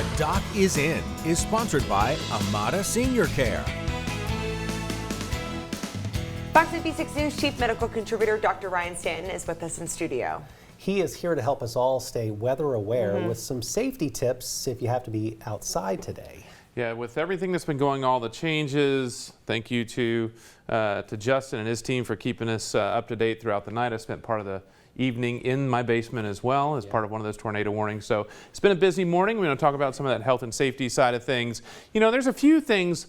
The Doc is In is sponsored by Amada Senior Care. Fox 56 News Chief Medical Contributor Dr. Ryan Stanton is with us in studio. He is here to help us all stay weather aware with some safety tips if you have to be outside today. Yeah, with everything that's been going on, all the changes, thank you to Justin and his team for keeping us up to date throughout the night. I spent part of the evening in my basement as well as part of one of those tornado warnings. So it's been a busy morning. We're going to talk about some of that health and safety side of things. You know, there's a few things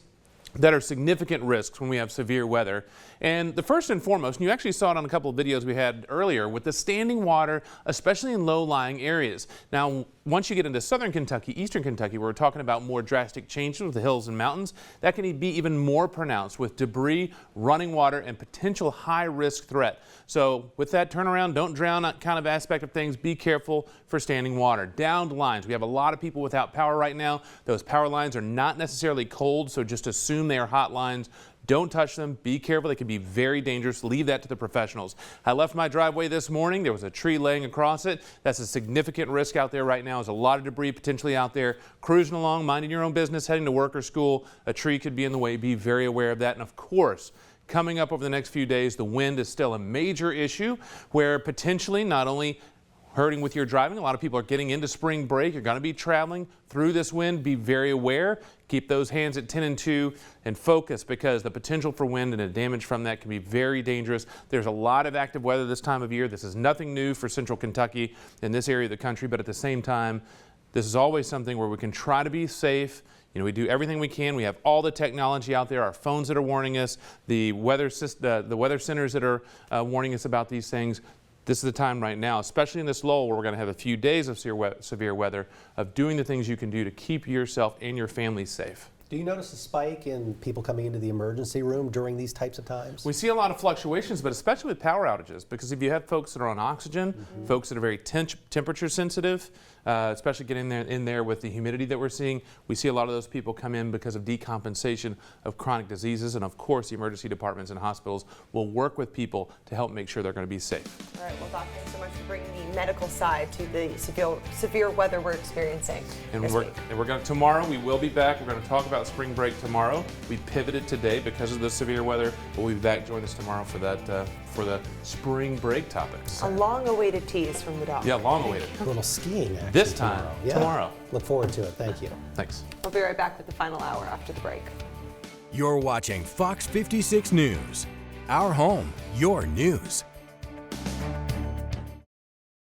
that are significant risks when we have severe weather. And the first and foremost, and you actually saw it on a couple of videos we had earlier, with the standing water, especially in low-lying areas. Now, once you get into southern Kentucky, eastern Kentucky, where we're talking about more drastic changes with the hills and mountains, that can be even more pronounced with debris, running water, and potential high-risk threat. So with that turnaround, don't drown kind of aspect of things, be careful for standing water. Downed lines, we have a lot of people without power right now. Those power lines are not necessarily cold, so just assume they are hot lines. Don't touch them. Be careful. They can be very dangerous. Leave that to the professionals. I left my driveway this morning. There was a tree laying across it. That's a significant risk out there right now. There's a lot of debris potentially out there. Cruising along, minding your own business, heading to work or school. A tree could be in the way. Be very aware of that. And of course, coming up over the next few days, the wind is still a major issue where potentially not only hurting with your driving. A lot of people are getting into spring break. You're going to be traveling through this wind. Be very aware. Keep those hands at 10 and 2 and focus, because the potential for wind and the damage from that can be very dangerous. There's a lot of active weather this time of year. This is nothing new for central Kentucky in this area of the country, but at the same time, this is always something where we can try to be safe. You know, we do everything we can. We have all the technology out there, our phones that are warning us, the weather centers that are warning us about these things. This is the time right now, especially in this lull where we're going to have a few days of severe weather, of doing the things you can do to keep yourself and your family safe. Do you notice a spike in people coming into the emergency room during these types of times? We see a lot of fluctuations, but especially with power outages, because if you have folks that are on oxygen, folks that are very temperature sensitive, especially getting in there with the humidity that we're seeing, we see a lot of those people come in because of decompensation of chronic diseases. And of course, the emergency departments and hospitals will work with people to help make sure they're going to be safe. All right, well, Doc, thanks so much for bringing the medical side to the severe weather we're experiencing this week. Tomorrow we will be back. We're going to talk about spring break tomorrow. We pivoted today because of the severe weather. We'll be back. Join us tomorrow for that for the spring break topics. A long-awaited tease from the Doc. Yeah, long-awaited. A little skiing actually This time, tomorrow. Yeah. tomorrow. Look forward to it. Thank you. Thanks. We'll be right back with the final hour after the break. You're watching Fox 56 News. Our home, your news.